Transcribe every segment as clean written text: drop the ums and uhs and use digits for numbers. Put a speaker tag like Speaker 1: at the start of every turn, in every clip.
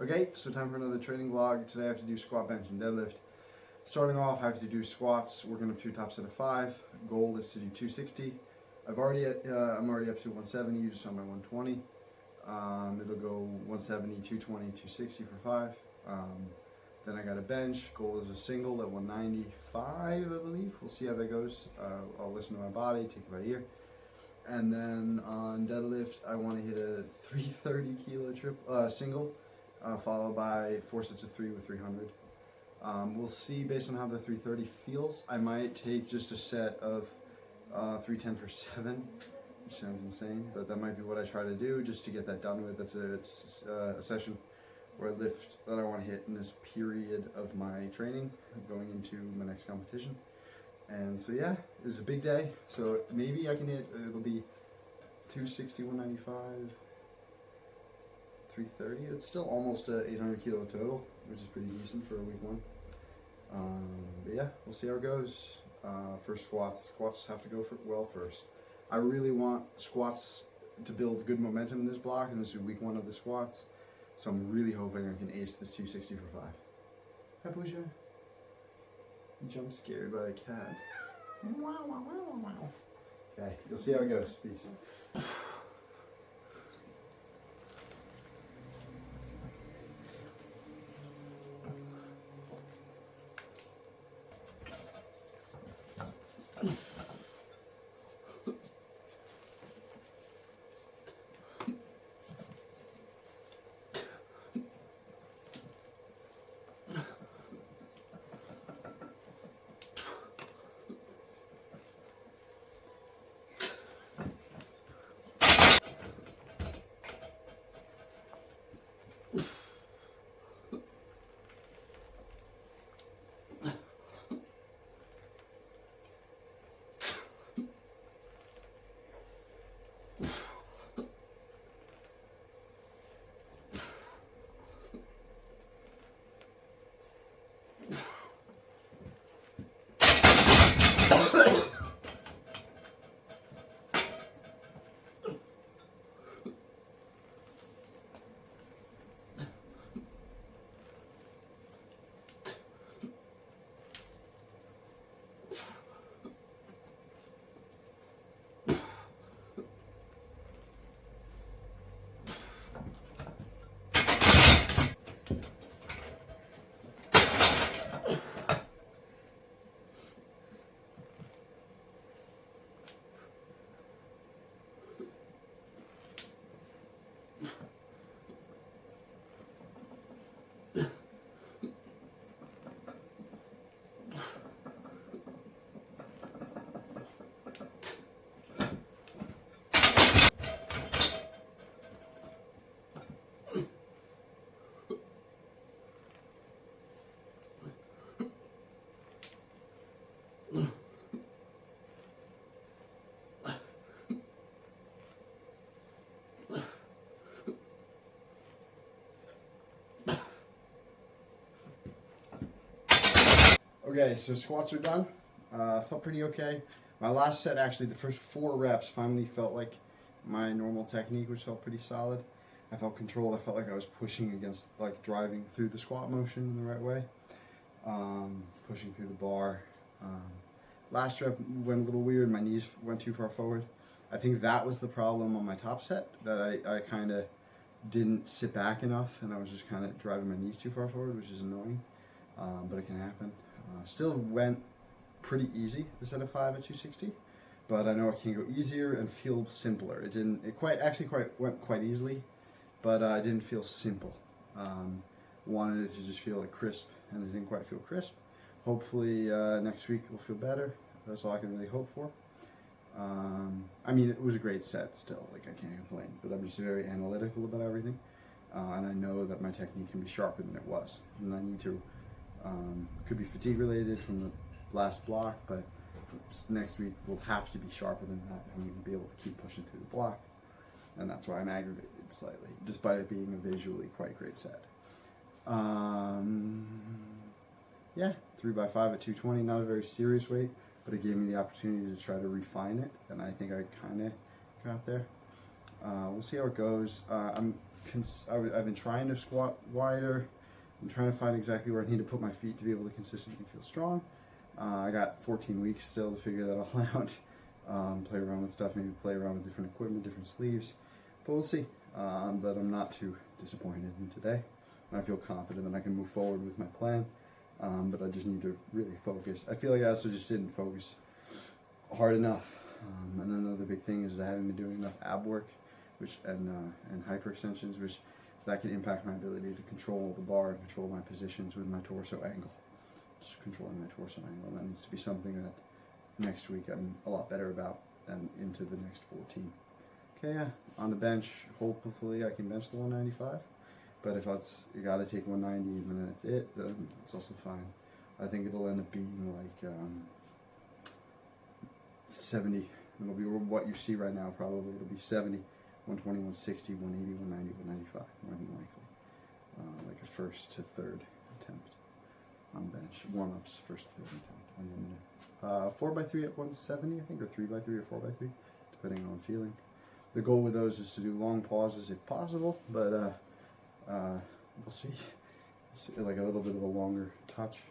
Speaker 1: Okay, so time for another training vlog. Today I have to do squat, bench, and deadlift. Starting off, I have to do squats, working up to a top set of 5. Goal is to do 260. I'm already up to 170, you just saw my 120. It'll go 170, 220, 260 for 5. Then I got a bench. Goal is a single at 195, I believe. We'll see how that goes. I'll listen to my body, take it by ear. And then on deadlift, I want to hit a 330 kilo single, followed by 4 sets of 3 with 300. We'll see based on how the 330 feels. I might take just a set of 310 for 7, which sounds insane, but that might be what I try to do just to get that done with. That's a session where I lift that I want to hit in this period of my training going into my next competition. And so yeah, it's a big day. So maybe I can hit, it'll be 260, 195, 330. It's still almost 800 kilo total, which is pretty decent for a week 1. But yeah, we'll see how it goes. For squats, squats have to go well first. I really want squats to build good momentum in this block, and this is week 1 of the squats. So I'm really hoping I can ace this 260 for 5. Hi, Pooja. Jump scared by a cat. Okay, you'll see how it goes. Peace. Okay, so squats are done. Felt pretty okay. My last set, actually, the first 4 reps finally felt like my normal technique, which felt pretty solid. I felt controlled. I felt like I was pushing against, like driving through the squat motion in the right way. Pushing through the bar. Last rep went a little weird. My knees went too far forward. I think that was the problem on my top set, that I kind of didn't sit back enough, and I was just kind of driving my knees too far forward, which is annoying, but it can happen. Still went pretty easy, the set of 5 at 260, but I know it can go easier and feel simpler. It went quite easily, but it didn't feel simple. Wanted it to just feel like crisp, and it didn't quite feel crisp. Hopefully next week will feel better. That's all I can really hope for. I mean, it was a great set still, like I can't complain, but I'm just very analytical about everything, and I know that my technique can be sharper than it was, and I need to, could be fatigue related from the last block, but next week we'll have to be sharper than that, and we'll be able to keep pushing through the block, and that's why I'm aggravated slightly, despite it being a visually quite great set. Yeah, 3x5 at 220, not a very serious weight, but it gave me the opportunity to try to refine it, and I think I kind of got there. We'll see how it goes. I've been trying to squat wider. I'm trying to find exactly where I need to put my feet to be able to consistently feel strong. I got 14 weeks still to figure that all out. Play around with stuff, maybe play around with different equipment, different sleeves. But we'll see. But I'm not too disappointed in today. I feel confident that I can move forward with my plan. But I just need to really focus. I feel like I also just didn't focus hard enough. And another big thing is I haven't been doing enough ab work, and hyperextensions, which that can impact my ability to control the bar and control my positions with my torso angle. Just controlling my torso angle. That needs to be something that next week I'm a lot better about and into the next 14. Okay, yeah. On the bench, hopefully I can bench the 195. But if you gotta take 190 and that's it, then it's also fine. I think it'll end up being like 70. It'll be what you see right now. Probably it'll be 70, 120, 160, 180, 190, 195, more than likely. Like a first to third attempt on bench. Warm-ups, first to third attempt. And then 4x3 at 170, I think, or 3x3 or 4x3, depending on feeling. The goal with those is to do long pauses if possible, but we'll see. It's like a little bit of a longer touch.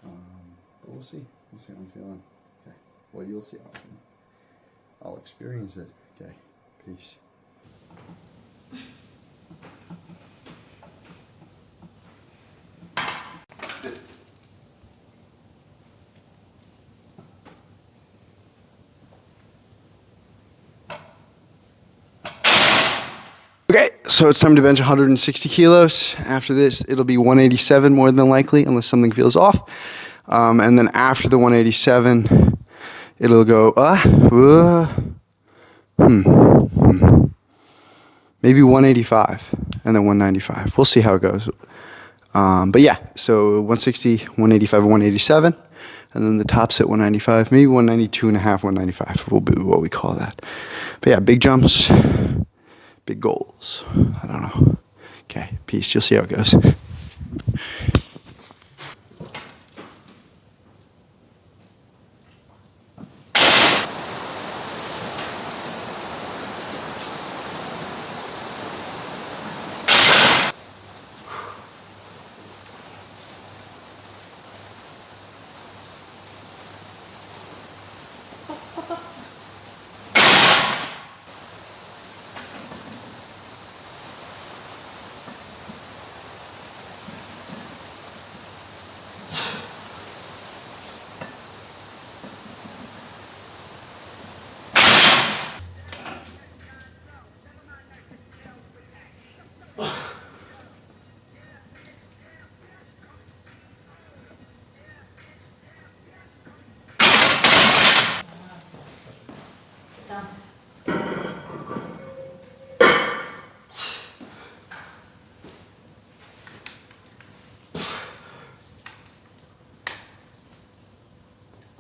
Speaker 1: But we'll see. We'll see how I'm feeling. Okay. Well, you'll see how I'm feeling. I'll experience it. Okay. Peace. Okay, so it's time to bench 160 kilos. After this, it'll be 187 more than likely, unless something feels off. And then after the 187, it'll go, maybe 185 and then 195. We'll see how it goes. But yeah, so 160, 185, 187. And then the top's at 195, maybe 192 and a half, 195 will be what we call that. But yeah, big jumps. Big goals. I don't know. Okay, peace. You'll see how it goes.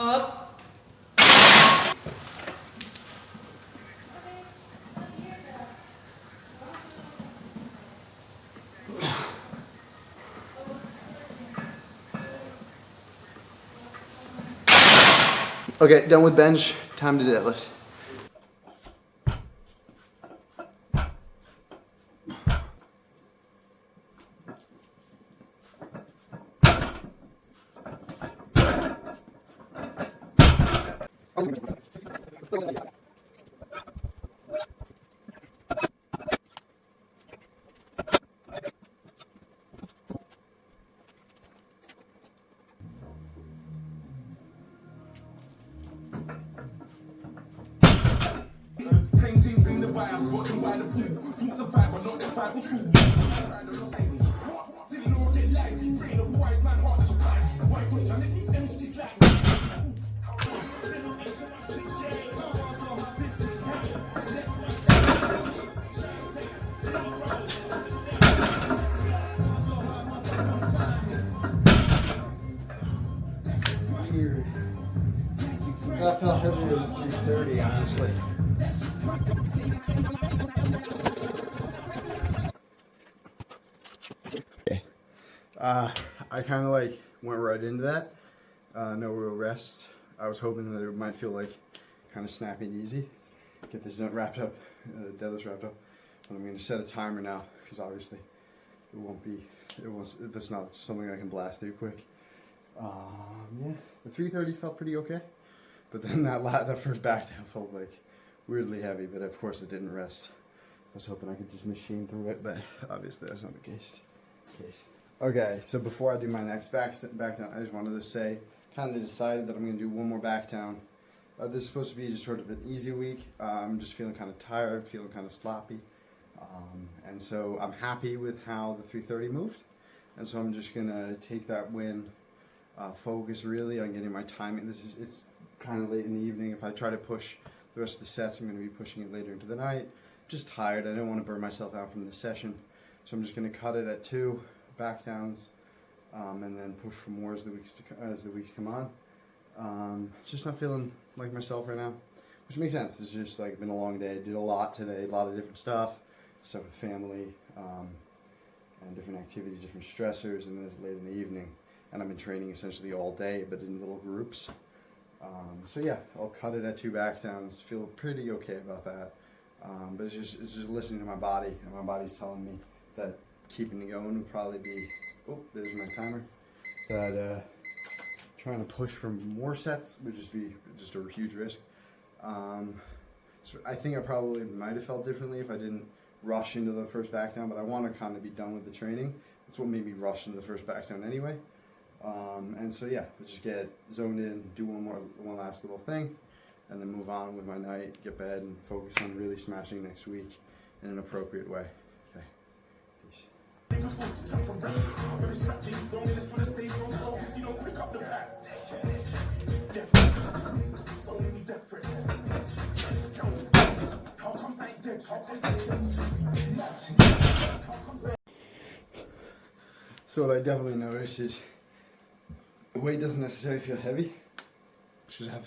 Speaker 2: Up.
Speaker 1: Okay, done with bench. Time to deadlift.
Speaker 3: Paintings in the bias, got them by the pool. Talk to fight, but not to fight with tools. Didn't know get life. Brain of wise man, heart of a kite. Why don't you let these MCs like
Speaker 1: Weird. I felt heavier than 330, honestly. Okay. I kind of like went right into that. No real rest. I was hoping that it might feel like kind of snappy and easy. get this wrapped up, deadlift wrapped up. But I'm going to set a timer now because obviously that's not something I can blast through quick. Yeah, the 330 felt pretty okay, but then that first back down felt like weirdly heavy, but of course it didn't rest. I was hoping I could just machine through it, but obviously that's not the case. Okay, so before I do my next back down, I just wanted to say, kind of decided that I'm going to do one more back down. This is supposed to be just sort of an easy week. I'm just feeling kind of tired, feeling kind of sloppy. And so I'm happy with how the 330 moved. And so I'm just going to take that win, focus really on getting my timing. It's kind of late in the evening. If I try to push the rest of the sets, I'm going to be pushing it later into the night. Just tired. I don't want to burn myself out from the session. So I'm just going to cut it at 2 back downs, and then push for more as the weeks come on. Just not feeling like myself right now, which makes sense. It's just like been a long day. Did a lot today, a lot of different stuff with family, and different activities, different stressors, and then it's late in the evening. And I've been training essentially all day, but in little groups. So yeah, I'll cut it at 2 back downs. Feel pretty okay about that. But it's just listening to my body, and my body's telling me that keeping it going would probably be, oh, there's my timer, that trying to push for more sets would just be just a huge risk. So I think I probably might have felt differently if I didn't rush into the first back down, but I want to kind of be done with the training. That's what made me rush into the first back down anyway. And so yeah, let's just get zoned in, do one last little thing, and then move on with my night, get bed, and focus on really smashing next week in an appropriate way. Okay, peace.
Speaker 3: Niggas supposed to jump from rap, but it's trap niggas don't in this for the stage on so cause you don't pick up the pack. So many death threats. How comes I ain't dead? How comes I ain't dead?
Speaker 1: So what I definitely noticed is weight doesn't necessarily feel heavy. It should have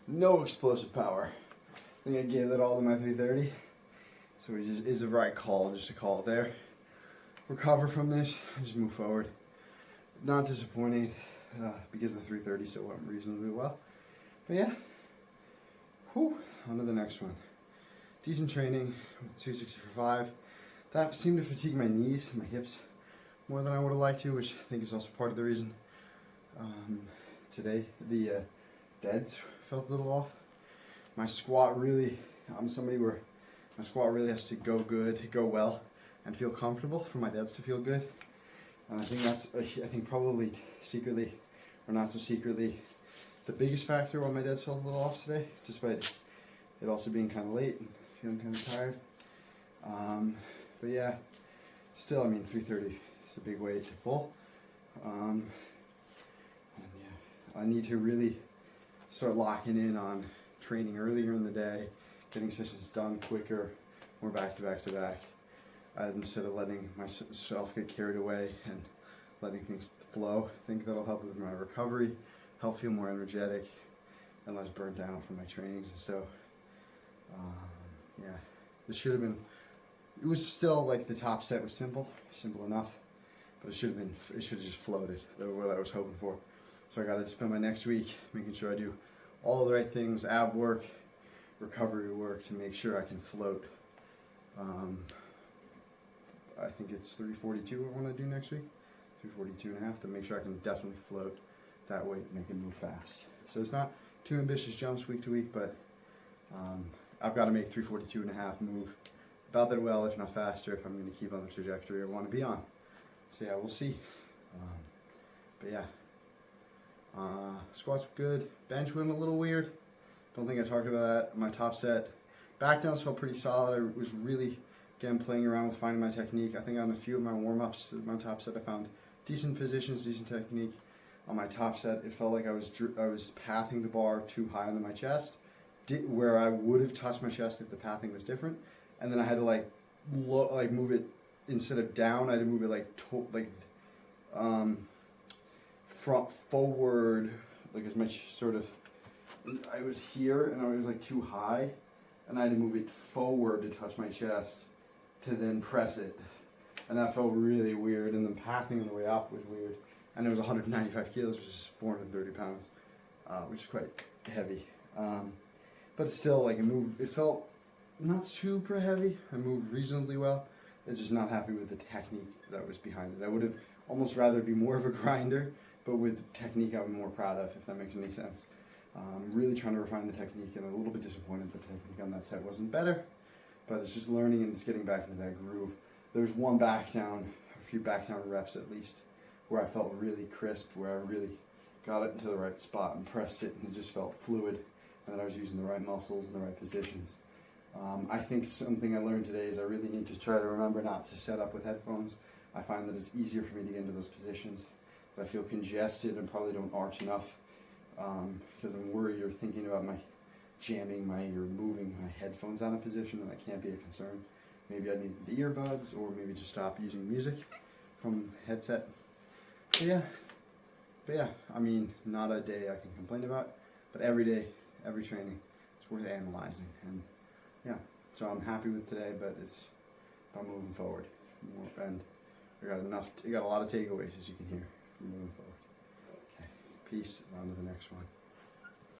Speaker 1: no explosive power. I think I gave that all to my 330. So it just is the right call, just to call it there. Recover from this, just move forward. Not disappointed because the 330 still went reasonably well. But yeah, on to the next one. Decent training with 260 for 5. That seemed to fatigue my knees, my hips, more than I would have liked to, which I think is also part of the reason. Today, the deads felt a little off. My squat really, I'm somebody where my squat really has to go good, go well, and feel comfortable for my deads to feel good. And I think that's, probably secretly, or not so secretly, the biggest factor why my deads felt a little off today, despite it also being kind of late and feeling kind of tired. But yeah, still, 330 is a big weight to pull. And yeah, I need to really start locking in on training earlier in the day, getting sessions done quicker, more back to back to back, instead of letting myself get carried away and letting things flow. I think that'll help with my recovery, help feel more energetic and less burnt out from my trainings. And so, yeah, this should have been, it was still like the top set was simple enough, but it should have just floated. That's what I was hoping for. So I got to spend my next week making sure I do all the right things, ab work, recovery work, to make sure I can float. I think it's 342 I want to do next week, 342.5, to make sure I can definitely float that weight, make it move fast. So it's not too ambitious jumps week to week, but I've got to make 342.5 move about that well, if not faster, if I'm going to keep on the trajectory I want to be on. So yeah, we'll see. But yeah, squats were good. Bench went a little weird. Don't think I talked about that. My top set, back downs felt pretty solid. I was really, again, playing around with finding my technique. I think on a few of my warm-ups, my top set, I found decent positions, decent technique. On my top set, it felt like I was pathing the bar too high under my chest, where I would have touched my chest if the pathing was different. And then I had to move it, instead of down, I had to move it front forward, like as much sort of, I was here and I was too high, and I had to move it forward to touch my chest to then press it. And that felt really weird, and the pathing on the way up was weird. And it was 195 kilos, which is 430 pounds, which is quite heavy. But but still, like, it felt not super heavy. I moved reasonably well. I was just not happy with the technique that was behind it. I would have almost rather be more of a grinder, but with technique I'm more proud of, if that makes any sense. Really trying to refine the technique, and a little bit disappointed that the technique on that set wasn't better, but it's just learning and just getting back into that groove. There's one back down, a few back down reps at least, where I felt really crisp, where I really got it into the right spot and pressed it, and it just felt fluid, and that I was using the right muscles and the right positions. I think something I learned today is I really need to try to remember not to set up with headphones. I find that it's easier for me to get into those positions, but I feel congested and probably don't arch enough, because I'm worried or thinking about my moving my headphones out of position, and that can't be a concern. Maybe I need the earbuds, or maybe just stop using music from headset. But yeah, I mean, not a day I can complain about, but every day, every training, it's worth analyzing. And yeah, so I'm happy with today, but I'm moving forward. And I got a lot of takeaways, as you can hear, from moving forward. Okay, peace, on to the next one.